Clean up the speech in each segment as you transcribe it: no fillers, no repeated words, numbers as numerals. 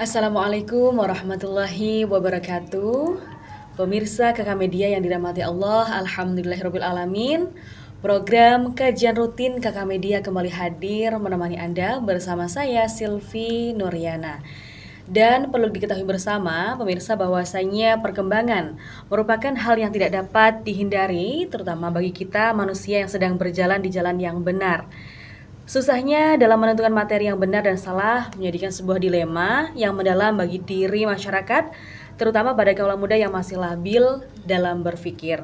Assalamualaikum warahmatullahi wabarakatuh. Pemirsa Kakak Media yang dirahmati Allah, alhamdulillahirabbil alamin. Program kajian rutin Kakak Media kembali hadir menemani Anda bersama saya Silvi Nuryana. Dan perlu diketahui bersama pemirsa bahwasanya perkembangan merupakan hal yang tidak dapat dihindari, terutama bagi kita manusia yang sedang berjalan di jalan yang benar. Susahnya dalam menentukan materi yang benar dan salah menjadikan sebuah dilema yang mendalam bagi diri masyarakat, terutama pada kaula muda yang masih labil dalam berpikir.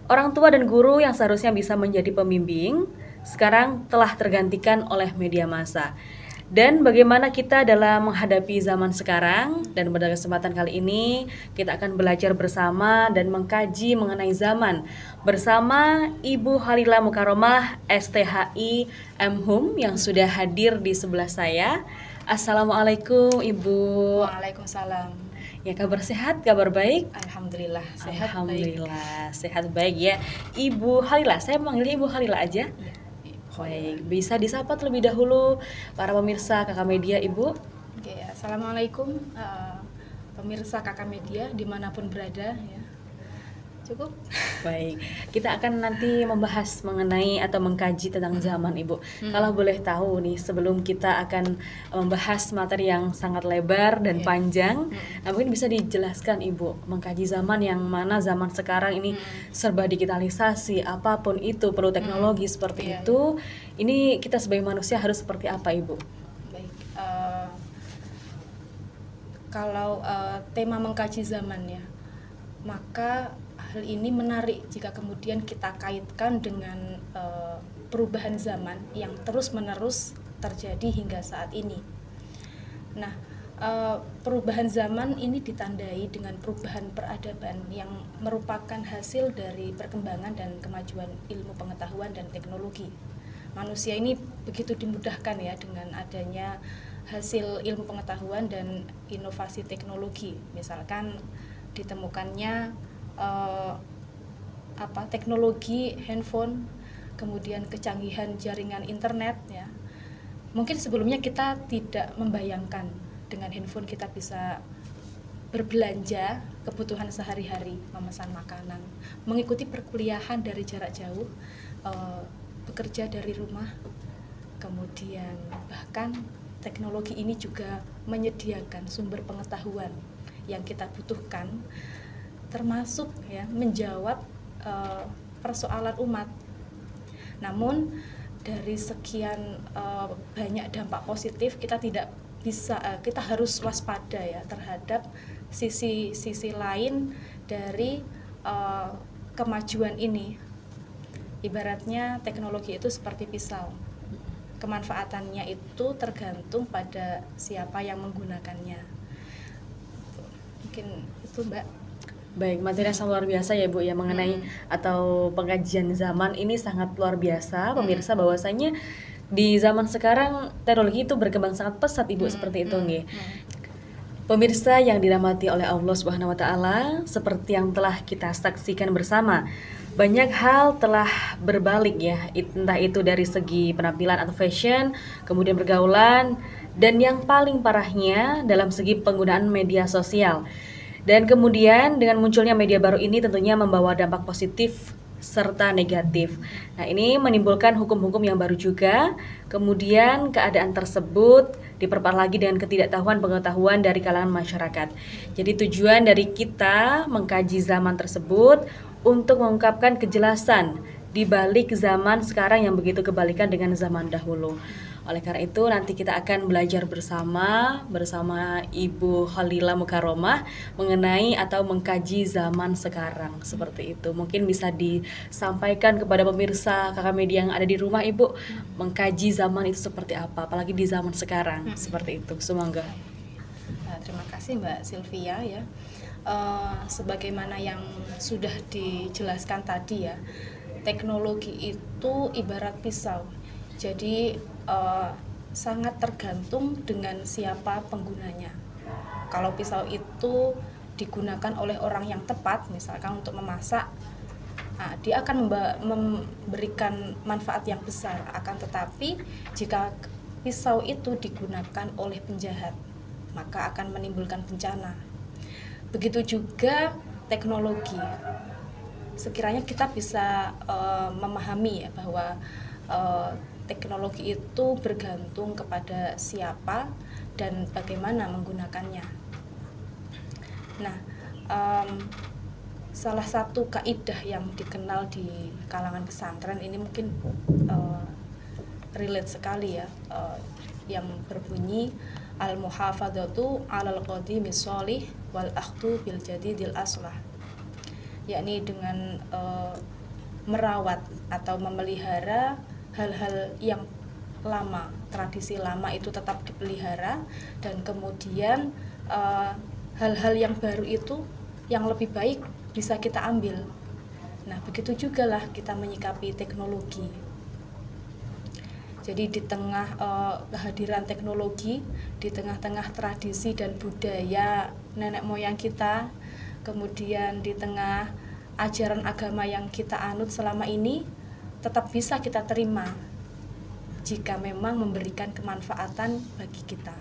Orang tua dan guru yang seharusnya bisa menjadi pembimbing, sekarang telah tergantikan oleh media massa. Dan bagaimana kita dalam menghadapi zaman sekarang, dan pada kesempatan kali ini kita akan belajar bersama dan mengkaji mengenai zaman bersama Ibu Halila Mukaromah STHI MHum yang sudah hadir di sebelah saya. Assalamualaikum Ibu. Waalaikumsalam. Ya, kabar sehat, kabar baik? Alhamdulillah sehat. Alhamdulillah sehat baik ya. Ibu Halila, saya memanggilnya Ibu Halila aja. Baik. Baik, bisa disapa terlebih dahulu para pemirsa Kakak Media, Ibu. Oke, assalamualaikum pemirsa Kakak Media dimanapun berada ya. Cukup. Baik, kita akan nanti membahas mengenai atau mengkaji tentang zaman, Ibu. Kalau boleh tahu nih, sebelum kita akan membahas materi yang sangat lebar dan panjang, mungkin bisa dijelaskan, Ibu, mengkaji zaman yang mana zaman sekarang ini serba digitalisasi, apapun itu perlu teknologi seperti itu. Ini kita sebagai manusia harus seperti apa, Ibu? Baik. Kalau tema mengkaji zaman ya, maka hal ini menarik jika kemudian kita kaitkan dengan perubahan zaman yang terus-menerus terjadi hingga saat ini. Nah, perubahan zaman ini ditandai dengan perubahan peradaban yang merupakan hasil dari perkembangan dan kemajuan ilmu pengetahuan dan teknologi. Manusia ini begitu dimudahkan ya dengan adanya hasil ilmu pengetahuan dan inovasi teknologi. Misalkan ditemukannya teknologi handphone, kemudian kecanggihan jaringan internet ya. Mungkin sebelumnya kita tidak membayangkan dengan handphone kita bisa berbelanja kebutuhan sehari-hari, memesan makanan, mengikuti perkuliahan dari jarak jauh, bekerja dari rumah. Kemudian bahkan teknologi ini juga menyediakan sumber pengetahuan yang kita butuhkan, termasuk ya menjawab persoalan umat. Namun dari sekian banyak dampak positif, kita harus waspada ya terhadap sisi lain dari kemajuan ini. Ibaratnya teknologi itu seperti pisau, kemanfaatannya itu tergantung pada siapa yang menggunakannya. Mungkin itu, Mbak. Baik, materi yang sangat luar biasa ya Bu ya mengenai atau pengkajian zaman ini sangat luar biasa. Pemirsa bahwasanya di zaman sekarang teknologi itu berkembang sangat pesat Ibu seperti itu nggih. Pemirsa yang dirahmati oleh Allah Subhanahu wa taala, seperti yang telah kita saksikan bersama, banyak hal telah berbalik ya, entah itu dari segi penampilan atau fashion, kemudian pergaulan, dan yang paling parahnya dalam segi penggunaan media sosial. Dan kemudian dengan munculnya media baru ini tentunya membawa dampak positif serta negatif. Nah, ini menimbulkan hukum-hukum yang baru juga. Kemudian keadaan tersebut diperparah lagi dengan ketidaktahuan pengetahuan dari kalangan masyarakat. Jadi tujuan dari kita mengkaji zaman tersebut untuk mengungkapkan kejelasan di balik zaman sekarang yang begitu kebalikan dengan zaman dahulu. Oleh karena itu nanti kita akan belajar bersama Ibu Halila Mukaromah mengenai atau mengkaji zaman sekarang seperti itu. Mungkin bisa disampaikan kepada pemirsa Kakak Media yang ada di rumah, Ibu, mengkaji zaman itu seperti apa, apalagi di zaman sekarang seperti itu. Semoga. Nah, terima kasih Mbak Sylvia ya. Sebagaimana yang sudah dijelaskan tadi ya, teknologi itu ibarat pisau. Jadi sangat tergantung dengan siapa penggunanya. Kalau pisau itu digunakan oleh orang yang tepat, misalkan untuk memasak, dia akan memberikan manfaat yang besar. Akan tetapi jika pisau itu digunakan oleh penjahat, maka akan menimbulkan bencana. Begitu juga teknologi. Sekiranya kita bisa memahami ya bahwa teknologi itu bergantung kepada siapa dan bagaimana menggunakannya. Nah, salah satu kaidah yang dikenal di kalangan pesantren ini mungkin relate sekali ya, yang berbunyi al-muhafadzatu 'alal qadimi sholih wal akhdhu bil jadidil aslah, yakni dengan merawat atau memelihara hal-hal yang lama, tradisi lama itu tetap dipelihara, dan kemudian hal-hal yang baru itu yang lebih baik bisa kita ambil. Nah, begitu juga lah kita menyikapi teknologi. Jadi di tengah kehadiran teknologi, di tengah-tengah tradisi dan budaya nenek moyang kita, kemudian di tengah ajaran agama yang kita anut selama ini, tetap bisa kita terima jika memang memberikan kemanfaatan bagi kita.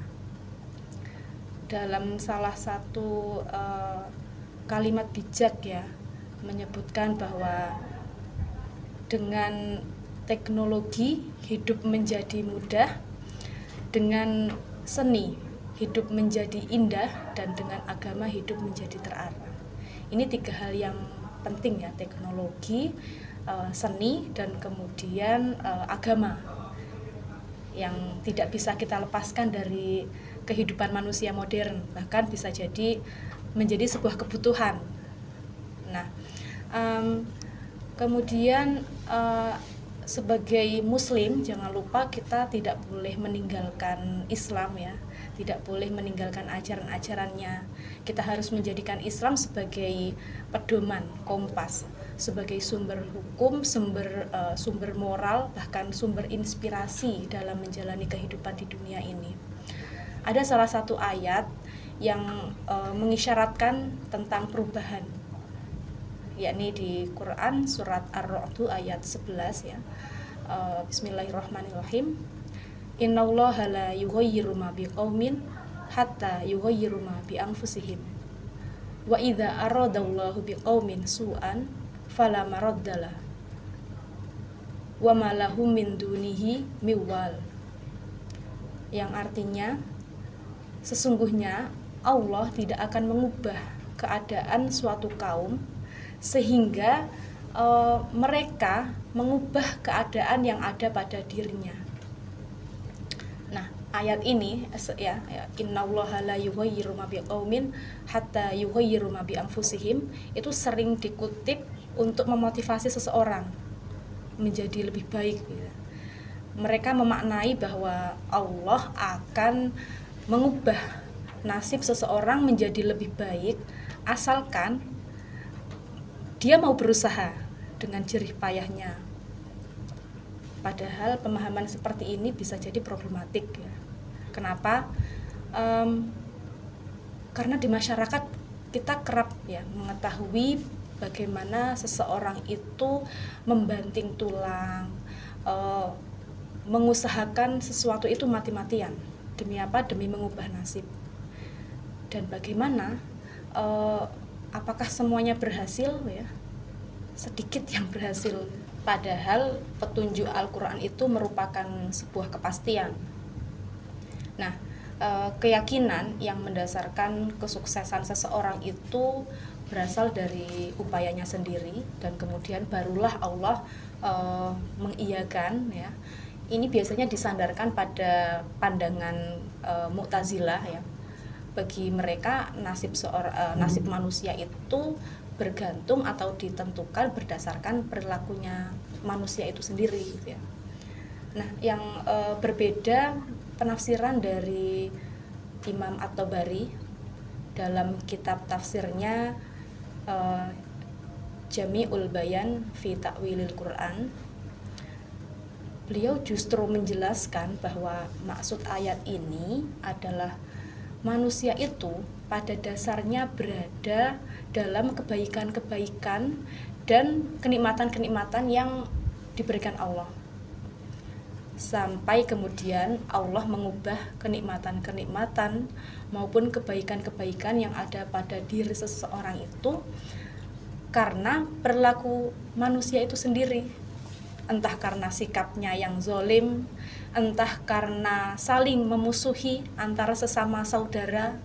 Dalam salah satu kalimat bijak ya, menyebutkan bahwa dengan teknologi hidup menjadi mudah, dengan seni hidup menjadi indah, dan dengan agama hidup menjadi terarah. Ini 3 hal yang penting ya, teknologi, seni, dan kemudian agama, yang tidak bisa kita lepaskan dari kehidupan manusia modern, bahkan bisa jadi menjadi sebuah kebutuhan. Nah, kemudian sebagai muslim jangan lupa kita tidak boleh meninggalkan Islam ya, tidak boleh meninggalkan ajaran-ajarannya. Kita harus menjadikan Islam sebagai pedoman, kompas, sebagai sumber hukum, sumber moral, bahkan sumber inspirasi dalam menjalani kehidupan di dunia ini. Ada salah satu ayat yang mengisyaratkan tentang perubahan, yakni di Quran surat Ar-Ra'd ayat 11 ya. Bismillahirrahmanirrahim. Innallaha la yughayyiru ma biqaumin hatta yughayyiru ma bi anfusihim. Wa idza aradallahu biqaumin su'an fala maraddalah. Wa ma lahum min dunihi miwal. Yang artinya, sesungguhnya Allah tidak akan mengubah keadaan suatu kaum sehingga mereka mengubah keadaan yang ada pada dirinya. Nah, ayat ini ya, innallaha la yughayyiru ma biqaumin hatta yughayyiru ma bi anfusihim, itu sering dikutip untuk memotivasi seseorang menjadi lebih baik gitu. Mereka memaknai bahwa Allah akan mengubah nasib seseorang menjadi lebih baik asalkan dia mau berusaha dengan jerih payahnya. Padahal pemahaman seperti ini bisa jadi problematik ya. Kenapa? Karena di masyarakat kita kerap ya mengetahui bagaimana seseorang itu membanting tulang, mengusahakan sesuatu itu mati-matian. Demi apa? Demi mengubah nasib. Dan bagaimana? Apakah semuanya berhasil ya? Sedikit yang berhasil. Padahal petunjuk Al-Quran itu merupakan sebuah kepastian. Nah, keyakinan yang mendasarkan kesuksesan seseorang itu berasal dari upayanya sendiri, dan kemudian barulah Allah mengiyakan ya. Ini biasanya disandarkan pada pandangan Mu'tazilah ya. Bagi mereka nasib manusia itu bergantung atau ditentukan berdasarkan perilakunya manusia itu sendiri gitu ya. Nah, yang berbeda penafsiran dari Imam At-Tabari dalam kitab tafsirnya Jami'ul Bayan fi Ta'wilil Quran. Beliau justru menjelaskan bahwa maksud ayat ini adalah manusia itu pada dasarnya berada dalam kebaikan-kebaikan dan kenikmatan-kenikmatan yang diberikan Allah. sampai kemudian Allah mengubah kenikmatan-kenikmatan maupun kebaikan-kebaikan yang ada pada diri seseorang itu karena perilaku manusia itu sendiri, entah karena sikapnya yang zolim, entah karena saling memusuhi antara sesama saudara.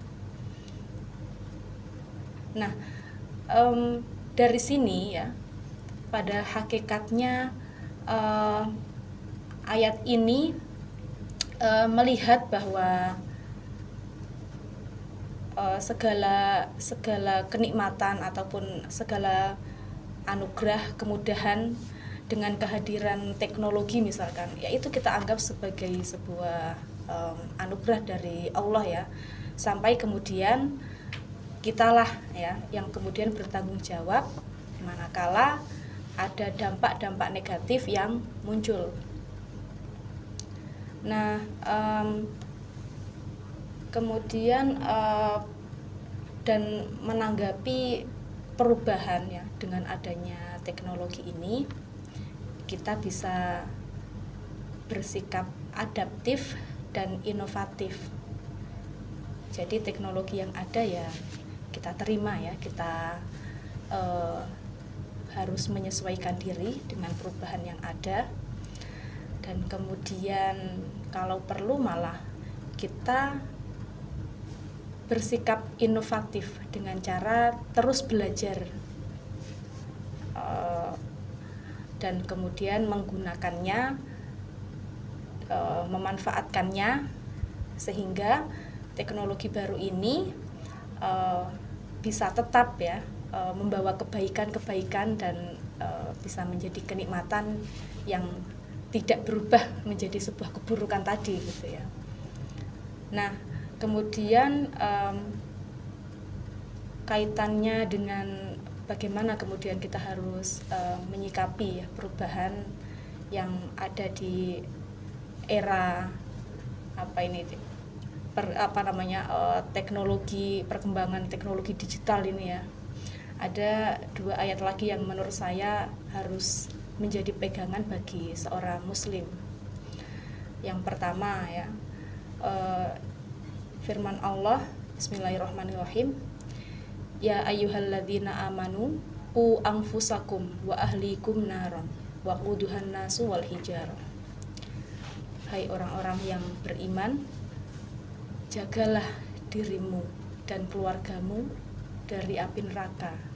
Nah, dari sini ya, pada hakikatnya ayat ini melihat bahwa segala kenikmatan ataupun segala anugerah, kemudahan dengan kehadiran teknologi misalkan, yaitu kita anggap sebagai sebuah anugerah dari Allah ya, sampai kemudian kitalah ya yang kemudian bertanggung jawab manakala ada dampak-dampak negatif yang muncul. Nah, kemudian dan menanggapi perubahan ya dengan adanya teknologi ini, kita bisa bersikap adaptif dan inovatif. Jadi teknologi yang ada ya kita terima ya, kita harus menyesuaikan diri dengan perubahan yang ada, dan kemudian kalau perlu malah kita bersikap inovatif dengan cara terus belajar dan kemudian menggunakannya, memanfaatkannya sehingga teknologi baru ini bisa tetap ya membawa kebaikan-kebaikan dan bisa menjadi kenikmatan yang tidak berubah menjadi sebuah keburukan tadi gitu ya. Nah, kemudian kaitannya dengan bagaimana kemudian kita harus menyikapi ya, perubahan yang ada di era teknologi, perkembangan teknologi digital ini ya. Ada 2 ayat lagi yang menurut saya harus menjadi pegangan bagi seorang muslim. Yang pertama ya, firman Allah, Bismillahirrahmanirrahim, ya ayyuhalladzina amanu qu anfusakum wa ahlikum naron wa quduhan nasu wal hijarah. Hai orang-orang yang beriman, jagalah dirimu dan keluargamu dari api neraka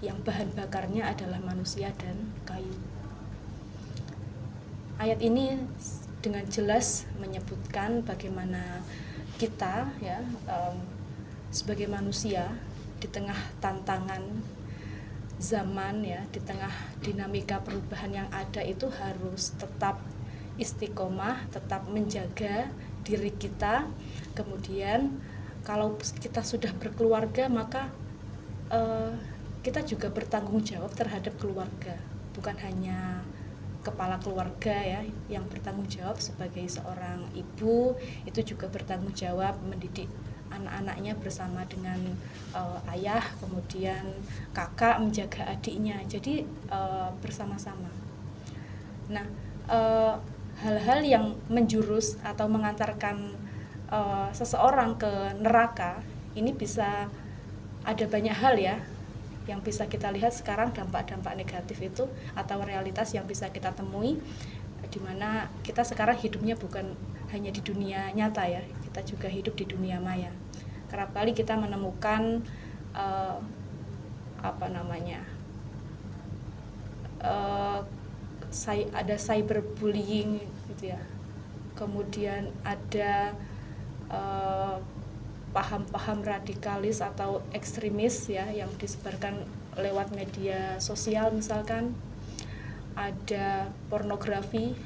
yang bahan bakarnya adalah manusia dan kayu. Ayat ini dengan jelas menyebutkan bagaimana kita ya sebagai manusia di tengah tantangan zaman ya, di tengah dinamika perubahan yang ada itu harus tetap istiqomah, tetap menjaga diri kita. Kemudian kalau kita sudah berkeluarga maka kita juga bertanggung jawab terhadap keluarga, bukan hanya kepala keluarga ya yang bertanggung jawab. Sebagai seorang ibu itu juga bertanggung jawab mendidik anak-anaknya bersama dengan ayah, kemudian kakak menjaga adiknya, jadi bersama-sama. Nah, hal-hal yang menjurus atau mengantarkan seseorang ke neraka ini bisa ada banyak hal ya yang bisa kita lihat sekarang, dampak-dampak negatif itu atau realitas yang bisa kita temui, di mana kita sekarang hidupnya bukan hanya di dunia nyata ya, kita juga hidup di dunia maya. Kerap kali kita menemukan ada cyberbullying gitu ya, kemudian ada paham-paham radikalis atau ekstremis ya yang disebarkan lewat media sosial, misalkan ada pornografi,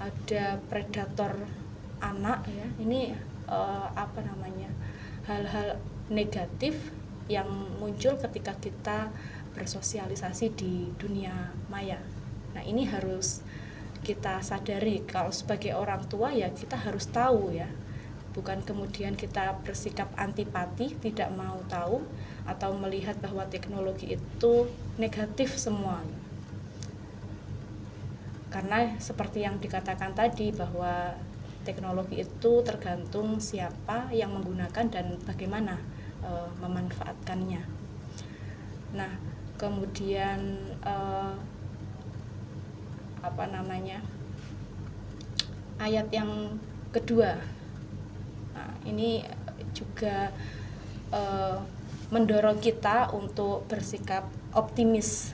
ada predator anak ya. Ini hal-hal negatif yang muncul ketika kita bersosialisasi di dunia maya. Nah, ini harus kita sadari. Kalau sebagai orang tua ya kita harus tahu ya, bukan kemudian kita bersikap antipati, tidak mau tahu atau melihat bahwa teknologi itu negatif semua. Karena seperti yang dikatakan tadi bahwa teknologi itu tergantung siapa yang menggunakan dan bagaimana memanfaatkannya. Nah, kemudian ayat yang kedua, nah, ini juga mendorong kita untuk bersikap optimis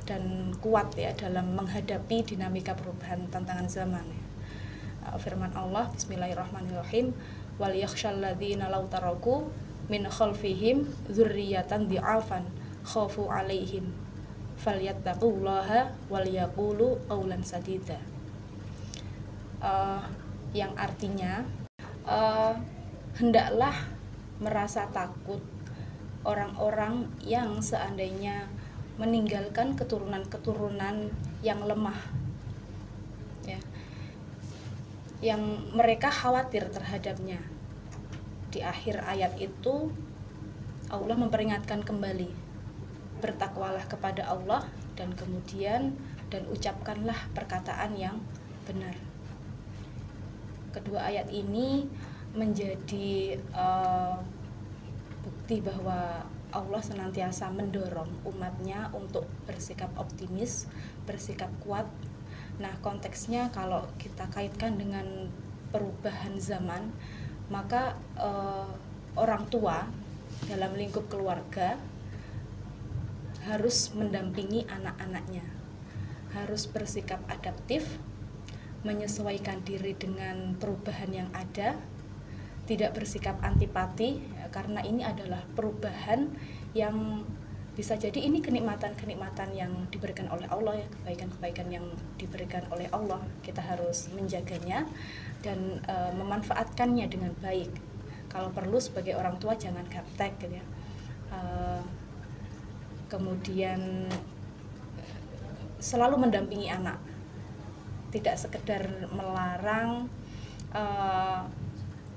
dan kuat ya dalam menghadapi dinamika perubahan tantangan zaman. Firman Allah, Bismillahirrahmanirrahim, wal yakhshal ladzina law taraku min khalfihim dzurriyyatan dhi'afan khafu 'alaihim falyattaqullaha wal yaqulu qawlan sadida. Yang artinya hendaklah merasa takut orang-orang yang seandainya meninggalkan keturunan-keturunan yang lemah, ya, yang mereka khawatir terhadapnya. Di akhir ayat itu Allah memperingatkan kembali, bertakwalah kepada Allah dan kemudian ucapkanlah perkataan yang benar. Kedua ayat ini menjadi bukti bahwa Allah senantiasa mendorong umatnya untuk bersikap optimis, bersikap kuat. Nah, konteksnya kalau kita kaitkan dengan perubahan zaman, maka orang tua dalam lingkup keluarga harus mendampingi anak-anaknya, harus bersikap adaptif, menyesuaikan diri dengan perubahan yang ada, tidak bersikap antipati, karena ini adalah perubahan yang bisa jadi ini kenikmatan-kenikmatan yang diberikan oleh Allah ya, kebaikan-kebaikan yang diberikan oleh Allah. Kita harus menjaganya dan memanfaatkannya dengan baik. Kalau perlu sebagai orang tua jangan gaptek gitu ya. Kemudian selalu mendampingi anak, tidak sekedar melarang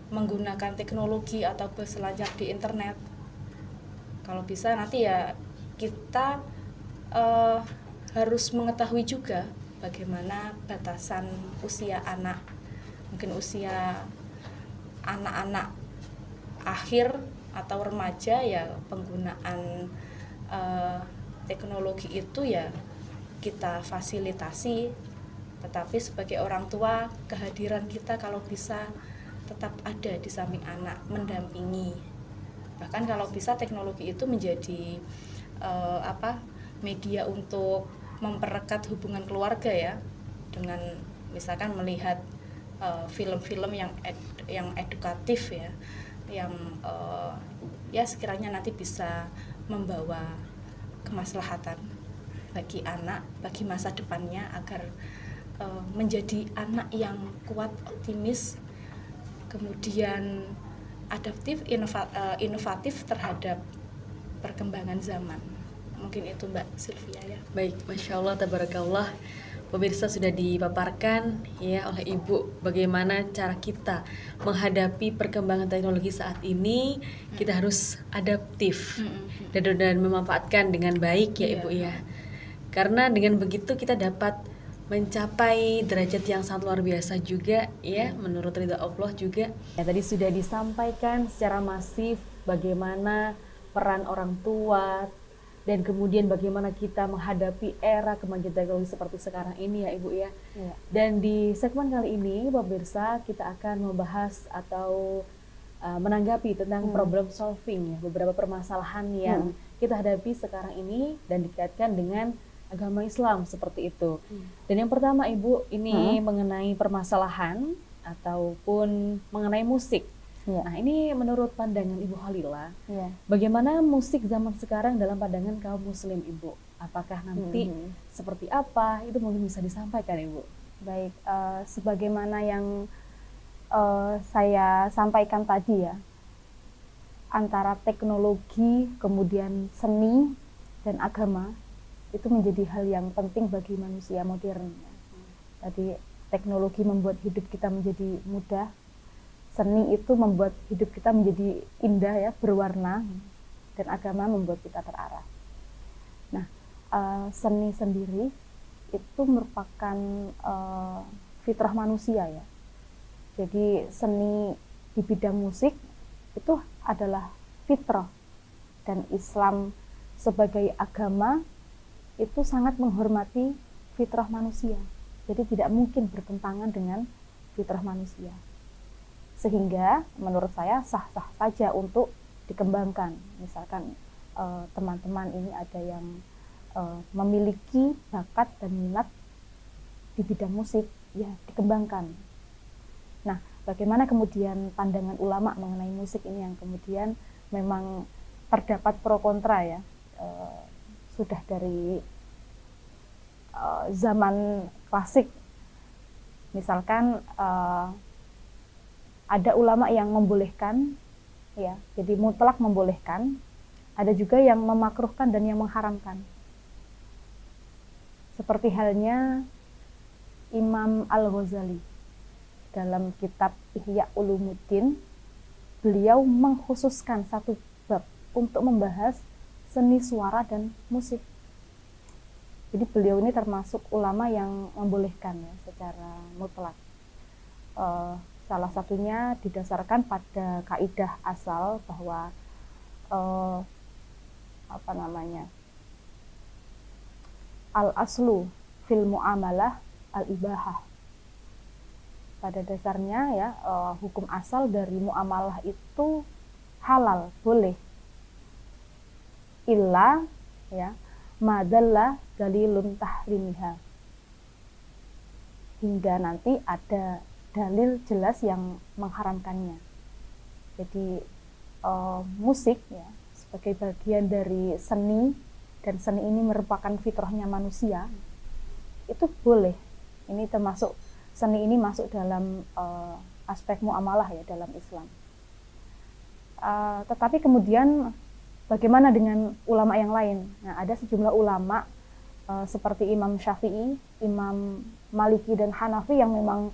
menggunakan teknologi atau berselancar di internet. Kalau bisa nanti ya kita harus mengetahui juga bagaimana batasan usia anak, mungkin usia anak-anak akhir atau remaja ya, penggunaan teknologi itu ya kita fasilitasi, tetapi sebagai orang tua kehadiran kita kalau bisa tetap ada di samping anak, mendampingi. Bahkan kalau bisa teknologi itu menjadi media untuk memperekat hubungan keluarga ya, dengan misalkan melihat film-film yang edukatif ya, yang ya sekiranya nanti bisa membawa kemaslahatan bagi anak, bagi masa depannya, agar menjadi anak yang kuat, optimis, kemudian adaptif, inovatif terhadap perkembangan zaman. Mungkin itu Mbak Sylvia ya. Baik, Masya Allah, tabarakallah. Pemirsa, sudah dipaparkan ya oleh Ibu bagaimana cara kita menghadapi perkembangan teknologi saat ini. Kita harus adaptif dan memanfaatkan dengan baik ya Ibu ya. Karena dengan begitu kita dapat mencapai derajat yang sangat luar biasa juga ya, menurut ridha Allah juga. Ya, tadi sudah disampaikan secara masif bagaimana peran orang tua dan kemudian bagaimana kita menghadapi era kemajuan teknologi seperti sekarang ini ya Ibu ya. Dan di segmen kali ini pemirsa kita akan membahas atau menanggapi tentang problem solving ya, beberapa permasalahan yang kita hadapi sekarang ini dan dikaitkan dengan agama Islam seperti itu. Dan yang pertama Ibu ini mengenai permasalahan ataupun mengenai musik. Nah ini menurut pandangan Ibu Khalila, bagaimana musik zaman sekarang dalam pandangan kaum muslim Ibu? Apakah nanti seperti apa? Itu mungkin bisa disampaikan Ibu. Baik, sebagaimana yang saya sampaikan tadi ya, antara teknologi kemudian seni dan agama itu menjadi hal yang penting bagi manusia modern. Tadi teknologi membuat hidup kita menjadi mudah, seni itu membuat hidup kita menjadi indah ya, berwarna, dan agama membuat kita terarah. Nah, seni sendiri itu merupakan fitrah manusia ya. Jadi seni di bidang musik itu adalah fitrah, dan Islam sebagai agama itu sangat menghormati fitrah manusia. Jadi tidak mungkin bertentangan dengan fitrah manusia. Sehingga menurut saya sah-sah saja untuk dikembangkan. Misalkan teman-teman ini ada yang memiliki bakat dan minat di bidang musik, ya dikembangkan. Nah, bagaimana kemudian pandangan ulama mengenai musik ini yang kemudian memang terdapat pro kontra ya, sudah dari zaman klasik. Misalkan ada ulama yang membolehkan, ya, jadi mutlak membolehkan. Ada juga yang memakruhkan dan yang mengharamkan. Seperti halnya Imam Al-Ghazali dalam kitab Ihya Ulumuddin, beliau mengkhususkan satu bab untuk membahas seni suara dan musik. Jadi beliau ini termasuk ulama yang membolehkan ya, secara mutlak. Salah satunya didasarkan pada kaidah asal bahwa al-aslu fil muamalah al-ibahah. Pada dasarnya ya, hukum asal dari muamalah itu halal, boleh. Illa ya madalla dalilun tahrimiha, hingga nanti ada dalil jelas yang mengharamkannya. Jadi musik ya sebagai bagian dari seni, dan seni ini merupakan fitrahnya manusia, itu boleh. Ini termasuk, seni ini masuk dalam aspek muamalah ya dalam Islam. Tetapi kemudian bagaimana dengan ulama yang lain? Nah, ada sejumlah ulama seperti Imam Syafi'i, Imam Maliki dan Hanafi yang memang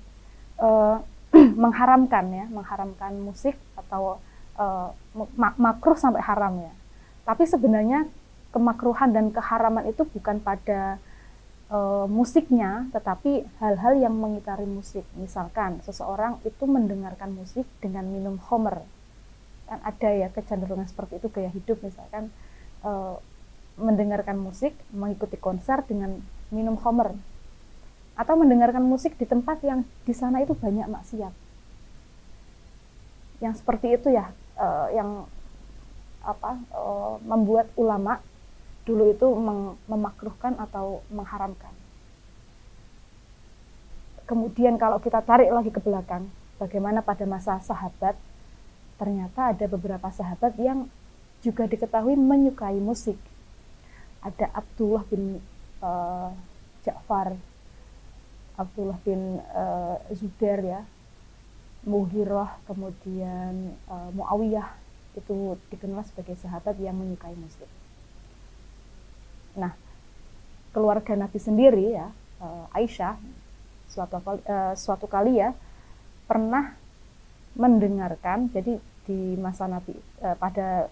mengharamkan musik atau makruh sampai haram ya. Tapi sebenarnya kemakruhan dan keharaman itu bukan pada musiknya, tetapi hal-hal yang mengitari musik. Misalkan seseorang itu mendengarkan musik dengan minum khamr. Kan ada ya kecenderungan seperti itu, gaya hidup, misalkan mendengarkan musik, mengikuti konser dengan minum khamr, atau mendengarkan musik di tempat yang di sana itu banyak maksiat. Yang seperti itu ya, yang membuat ulama dulu itu memakruhkan atau mengharamkan. Kemudian kalau kita tarik lagi ke belakang, bagaimana pada masa sahabat, ternyata ada beberapa sahabat yang juga diketahui menyukai musik. Ada Abdullah bin Ja'far, Abdullah bin Zubair ya, Mughirah, kemudian Muawiyah, itu dikenal sebagai sahabat yang menyukai musik. Nah, keluarga Nabi sendiri ya, Aisyah suatu kali ya pernah mendengarkan, jadi di masa Nabi pada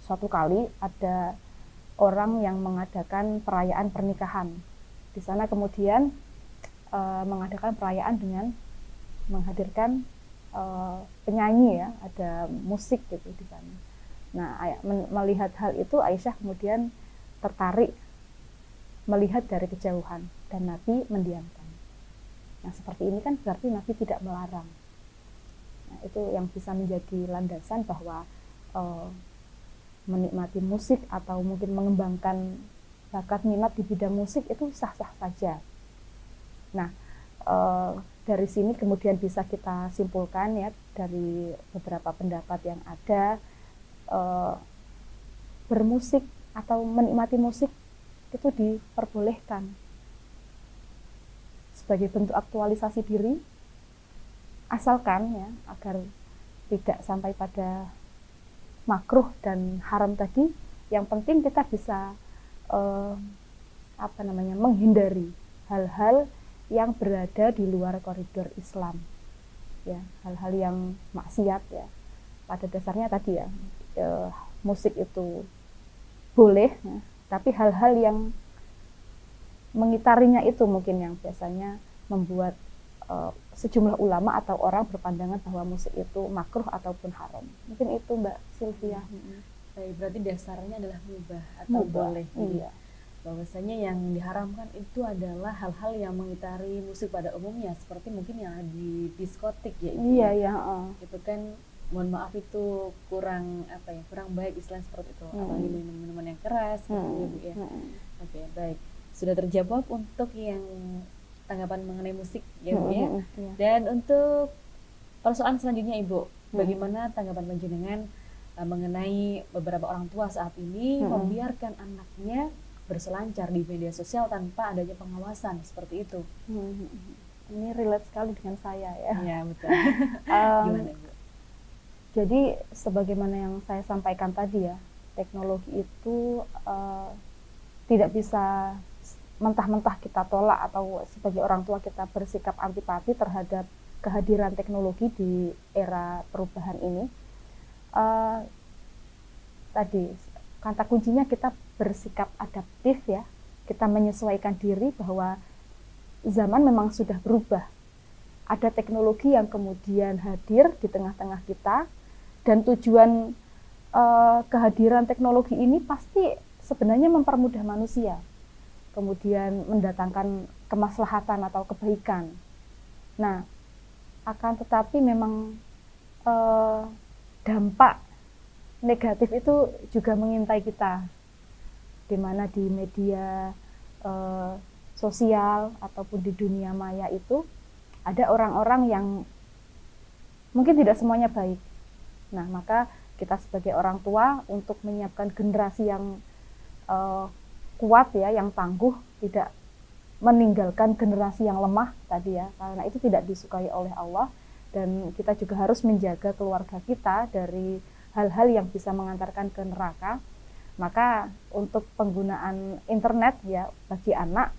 suatu kali ada orang yang mengadakan perayaan pernikahan. Di sana kemudian mengadakan perayaan dengan menghadirkan penyanyi ya, ada musik gitu di sana. Nah, melihat hal itu Aisyah kemudian tertarik melihat dari kejauhan, dan Nabi mendiamkan. Nah, seperti ini kan berarti Nabi tidak melarang. Nah, itu yang bisa menjadi landasan bahwa menikmati musik atau mungkin mengembangkan bakat minat di bidang musik itu sah-sah saja. Nah, dari sini kemudian bisa kita simpulkan ya, dari beberapa pendapat yang ada, bermusik atau menikmati musik itu diperbolehkan sebagai bentuk aktualisasi diri, asalkan ya agar tidak sampai pada makruh dan haram tadi. Yang penting kita bisa menghindari hal-hal yang berada di luar koridor Islam ya, hal-hal yang maksiat ya. Pada dasarnya tadi ya, musik itu boleh ya, tapi hal-hal yang mengitarinya itu mungkin yang biasanya membuat sejumlah ulama atau orang berpandangan bahwa musik itu makruh ataupun haram. Mungkin itu Mbak Sylvia. Baik, berarti dasarnya adalah mubah atau boleh. Iya. Bahwasanya yang diharamkan itu adalah hal-hal yang mengitari musik pada umumnya, seperti mungkin yang di diskotik ya. Iya, ya. Itu kan mohon maaf itu kurang kurang baik istilah seperti itu. Apalagi minuman yang keras seperti itu Bu ya. Oke, baik. Sudah terjawab untuk yang tanggapan mengenai musik ya Bu ya. Dan untuk persoalan selanjutnya Ibu, bagaimana tanggapan panjenengan mengenai beberapa orang tua saat ini membiarkan anaknya berselancar di media sosial tanpa adanya pengawasan seperti itu? Ini relate sekali dengan saya ya. Iya betul. Gimana Bu? Jadi sebagaimana yang saya sampaikan tadi ya, teknologi itu tidak bisa mentah-mentah kita tolak atau sebagai orang tua kita bersikap antipati terhadap kehadiran teknologi di era perubahan ini. Tadi kata kuncinya kita bersikap adaptif ya, kita menyesuaikan diri bahwa zaman memang sudah berubah. Ada teknologi yang kemudian hadir di tengah-tengah kita, dan tujuan kehadiran teknologi ini pasti sebenarnya mempermudah manusia, kemudian mendatangkan kemaslahatan atau kebaikan. Nah, akan tetapi memang dampak negatif itu juga mengintai kita, di mana di media sosial ataupun di dunia maya itu ada orang-orang yang mungkin tidak semuanya baik. Nah, maka kita sebagai orang tua untuk menyiapkan generasi yang kuat ya, yang tangguh, tidak meninggalkan generasi yang lemah tadi ya, karena itu tidak disukai oleh Allah. Dan kita juga harus menjaga keluarga kita dari hal-hal yang bisa mengantarkan ke neraka. Maka untuk penggunaan internet ya bagi anak,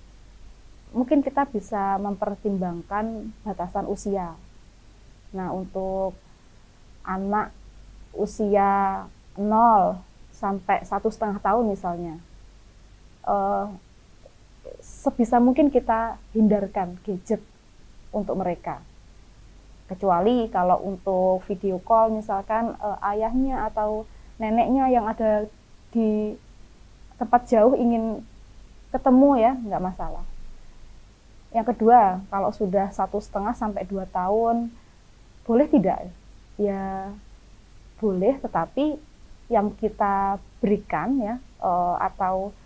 mungkin kita bisa mempertimbangkan batasan usia. Nah, untuk anak usia 0 sampai 1,5 tahun misalnya, sebisa mungkin kita hindarkan gadget untuk mereka. Kecuali kalau untuk video call misalkan ayahnya atau neneknya yang ada di tempat jauh ingin ketemu ya, nggak masalah. Yang kedua, kalau sudah 1,5 sampai 2 tahun, boleh tidak? Ya boleh, tetapi yang kita berikan ya atau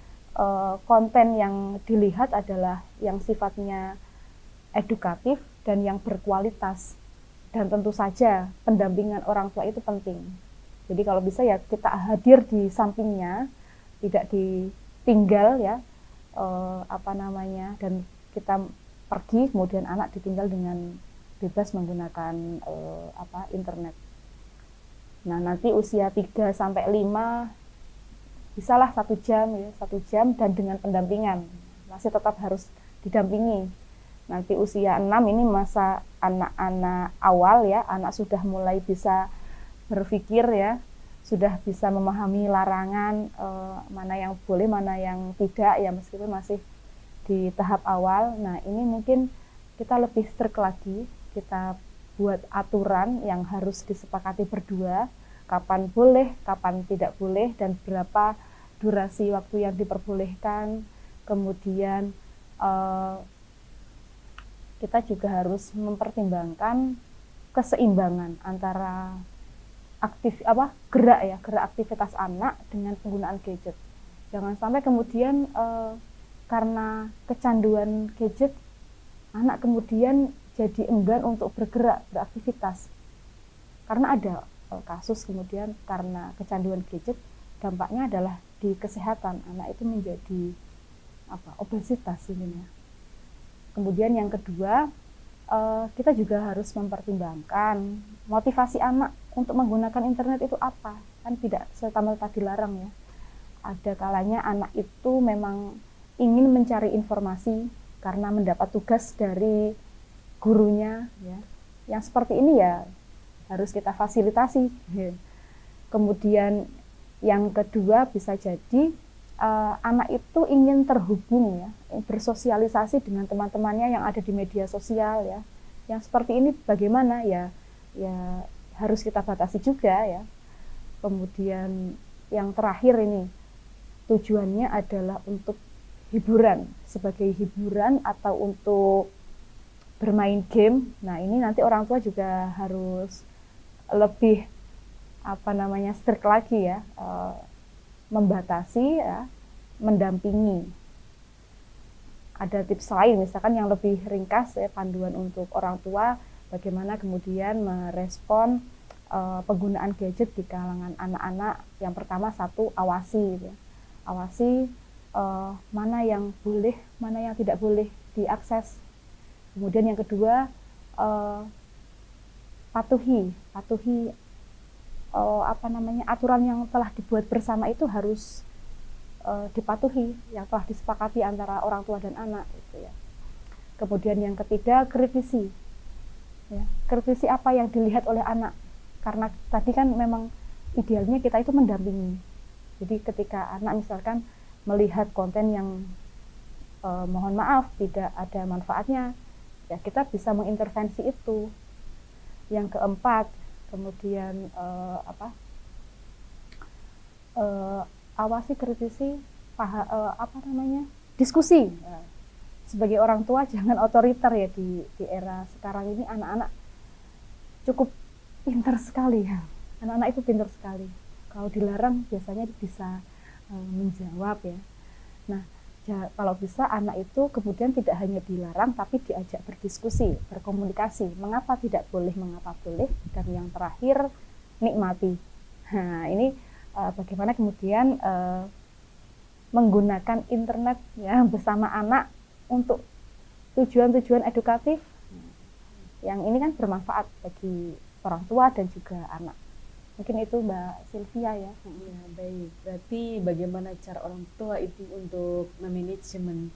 konten yang dilihat adalah yang sifatnya edukatif dan yang berkualitas. Dan tentu saja pendampingan orang tua itu penting. Jadi kalau bisa ya kita hadir di sampingnya, tidak ditinggal ya, dan kita pergi kemudian anak ditinggal dengan bebas menggunakan internet. Nah, nanti usia 3 sampai 5 bisalah 1 jam ya, 1 jam dan dengan pendampingan. Masih tetap harus didampingi. Nanti usia 6 ini masa anak-anak awal ya, anak sudah mulai bisa berpikir ya, sudah bisa memahami larangan, mana yang boleh, mana yang tidak ya, meskipun masih di tahap awal. Nah, ini mungkin kita lebih strict lagi, kita buat aturan yang harus disepakati berdua, kapan boleh, kapan tidak boleh, dan berapa durasi waktu yang diperbolehkan. Kemudian kita juga harus mempertimbangkan keseimbangan antara gerak aktivitas anak dengan penggunaan gadget. Jangan sampai kemudian karena kecanduan gadget, anak kemudian jadi enggan untuk bergerak, beraktivitas. Karena ada kasus kemudian karena kecanduan gadget, dampaknya adalah di kesehatan, anak itu menjadi obesitas ini ya. Kemudian yang kedua, kita juga harus mempertimbangkan motivasi anak untuk menggunakan internet itu apa. Kan tidak serta-merta dilarang ya. Ada kalanya anak itu memang ingin mencari informasi karena mendapat tugas dari gurunya ya. Yang seperti ini ya harus kita fasilitasi. Kemudian yang kedua bisa jadi anak itu ingin terhubung ya, bersosialisasi dengan teman-temannya yang ada di media sosial ya. Yang seperti ini bagaimana ya harus kita batasi juga ya. Kemudian yang terakhir ini tujuannya adalah untuk hiburan, sebagai hiburan atau untuk bermain game. Nah, ini nanti orang tua juga harus lebih strict lagi ya, membatasi ya, mendampingi. Ada tips lain misalkan yang lebih ringkas ya, panduan untuk orang tua bagaimana kemudian merespon penggunaan gadget di kalangan anak-anak. Yang pertama, satu, awasi gitu ya. Awasi mana yang boleh, mana yang tidak boleh diakses. Kemudian yang kedua, patuhi aturan yang telah dibuat bersama itu harus dipatuhi, yang telah disepakati antara orang tua dan anak gitu ya. Kemudian yang ketiga, kritisi ya, kritisi apa yang dilihat oleh anak, karena tadi kan memang idealnya kita itu mendampingi. Jadi ketika anak misalkan melihat konten yang mohon maaf tidak ada manfaatnya, ya kita bisa mengintervensi itu. Yang keempat, kemudian awasi, kritisi, diskusi. Nah, sebagai orang tua jangan otoriter ya, di era sekarang ini anak-anak cukup pintar sekali ya. Anak-anak itu pintar sekali. Kalau dilarang biasanya bisa menjawab ya. Nah, kalau bisa anak itu kemudian tidak hanya dilarang tapi diajak berdiskusi, berkomunikasi. Mengapa tidak boleh, mengapa boleh, dan yang terakhir nikmati. Nah, ini bagaimana kemudian menggunakan internet ya bersama anak untuk tujuan-tujuan edukatif yang ini kan bermanfaat bagi orang tua dan juga anak. Mungkin itu Mbak Sylvia ya. Ya, baik. Berarti bagaimana cara orang tua itu untuk memanajemen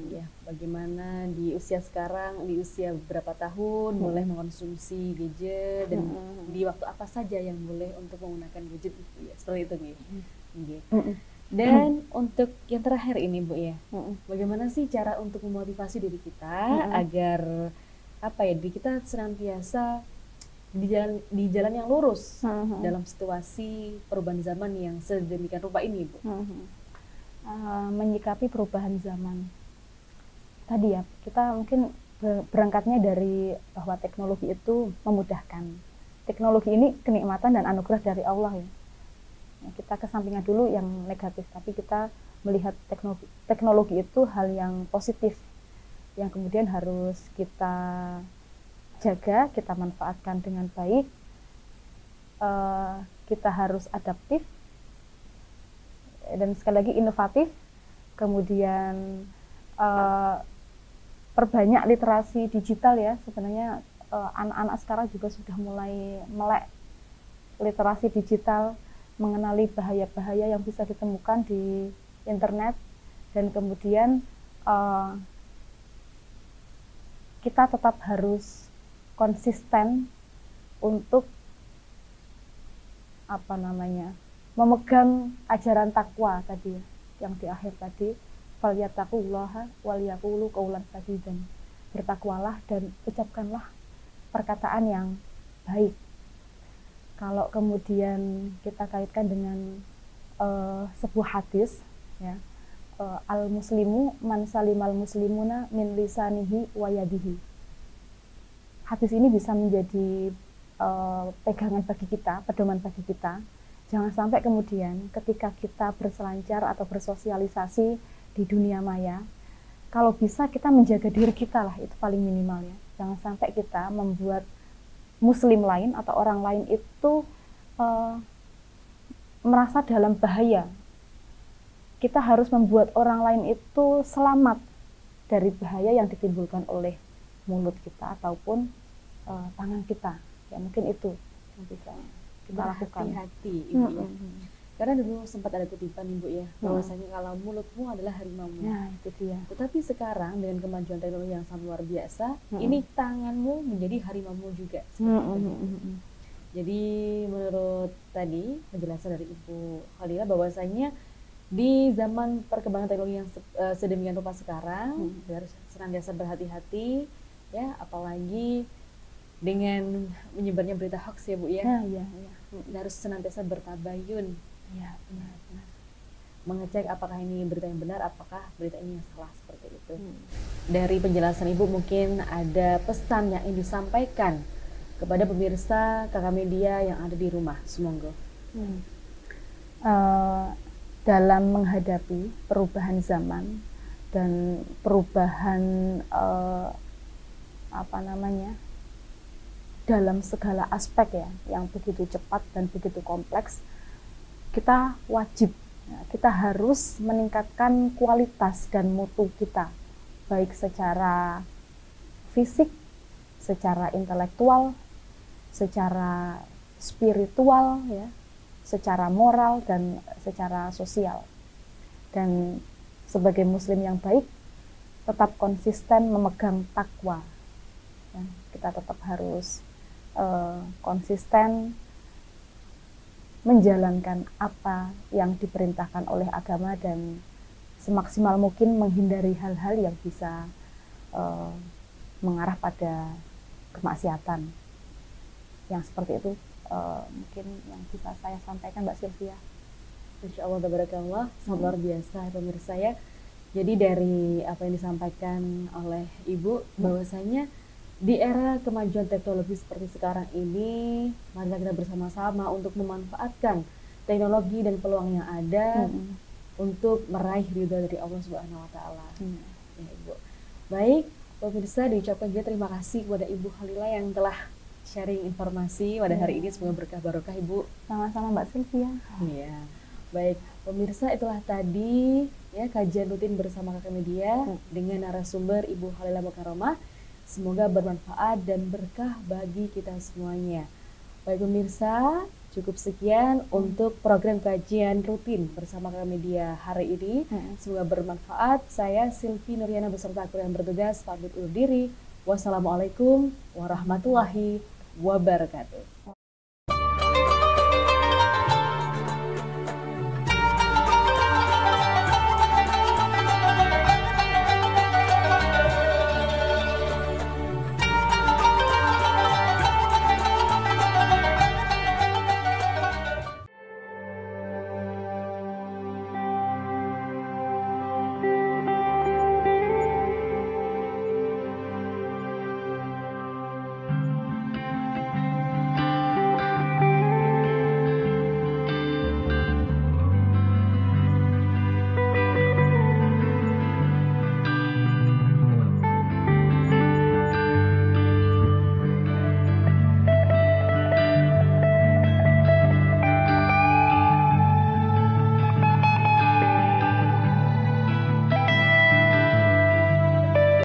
ya, bagaimana di usia sekarang, di usia berapa tahun boleh mengkonsumsi gadget dan di waktu apa saja yang boleh untuk menggunakan gadget itu ya. Seperti itu nih. Dan untuk yang terakhir ini Bu ya. Bagaimana sih cara untuk memotivasi diri kita agar diri kita senantiasa di jalan yang lurus dalam situasi perubahan zaman yang sedemikian rupa ini, Bu? Menyikapi perubahan zaman tadi ya, kita mungkin berangkatnya dari bahwa teknologi itu memudahkan. Teknologi ini kenikmatan dan anugerah dari Allah ya. Kita kesampingkan dulu yang negatif, tapi kita melihat teknologi itu hal yang positif yang kemudian harus kita jaga, kita manfaatkan dengan baik. Kita harus adaptif dan sekali lagi inovatif. Kemudian perbanyak literasi digital ya. Sebenarnya anak-anak sekarang juga sudah mulai melek literasi digital, mengenali bahaya-bahaya yang bisa ditemukan di internet, dan kemudian kita tetap harus konsisten untuk memegang ajaran takwa tadi yang di akhir tadi, falyattaqullaha walyaqulu qaulan sadidan. Bertakwalah dan ucapkanlah perkataan yang baik. Kalau kemudian kita kaitkan dengan sebuah hadis ya, al muslimu man salimal muslimuna min lisanihi wa yadihi. Hadis ini bisa menjadi pegangan bagi kita, pedoman bagi kita. Jangan sampai kemudian ketika kita berselancar atau bersosialisasi di dunia maya, kalau bisa kita menjaga diri kita lah, itu paling minimal ya. Jangan sampai kita membuat muslim lain atau orang lain itu merasa dalam bahaya. Kita harus membuat orang lain itu selamat dari bahaya yang ditimbulkan oleh mulut kita ataupun tangan kita. Ya mungkin itu yang bisa kita lakukan. Hati-hati Ibu ya. Karena dulu sempat ada kutipan Ibu ya, bahwasanya kalau mulutmu adalah harimaumu. Nah, itu dia. Tetapi sekarang dengan kemajuan teknologi yang sangat luar biasa, ini tanganmu menjadi harimaumu juga. Jadi menurut tadi penjelasan dari Ibu Khalila bahwasanya di zaman perkembangan teknologi yang sedemikian rupa sekarang, harus senantiasa berhati-hati ya, apalagi dengan menyebarnya berita hoax ya Bu ya. Iya. Harus senantiasa bertabayun. Iya, benar. Mengecek apakah ini berita yang benar, apakah berita ini yang salah, seperti itu. Dari penjelasan Ibu mungkin ada pesan yang ingin disampaikan kepada pemirsa Kakak Media yang ada di rumah. Semoga. Dalam menghadapi perubahan zaman dan perubahan dalam segala aspek ya, yang begitu cepat dan begitu kompleks, kita wajib, kita harus meningkatkan kualitas dan mutu kita, baik secara fisik, secara intelektual, secara spiritual ya, secara moral dan secara sosial. Dan sebagai muslim yang baik, tetap konsisten memegang takwa. Ya, kita tetap harus konsisten menjalankan apa yang diperintahkan oleh agama dan semaksimal mungkin menghindari hal-hal yang bisa mengarah pada kemaksiatan. Yang seperti itu mungkin yang bisa saya sampaikan, Mbak Sylvia. Insya Allah, tabarakallah, sangat luar biasa pemirsa ya. Jadi dari apa yang disampaikan oleh Ibu, bahwasanya di era kemajuan teknologi seperti sekarang ini, marilah kita bersama-sama untuk memanfaatkan teknologi dan peluang yang ada untuk meraih ridha dari Allah Subhanahu wa taala. Ya, Ibu. Baik, pemirsa, diucapkan juga terima kasih kepada Ibu Khalila yang telah sharing informasi pada hari ini. Semoga berkah barokah Ibu. Sama-sama Mbak Sylvia. Iya. Baik, pemirsa, itulah tadi ya kajian rutin bersama Kakak Media dengan narasumber Ibu Khalila Mukarramah. Semoga bermanfaat dan berkah bagi kita semuanya. Baik pemirsa, cukup sekian untuk program kajian rutin bersama Kakak Media hari ini. Semoga bermanfaat. Saya Sylvi Nuriana beserta kru yang bertugas pamit undur diri. Wassalamualaikum warahmatullahi wabarakatuh.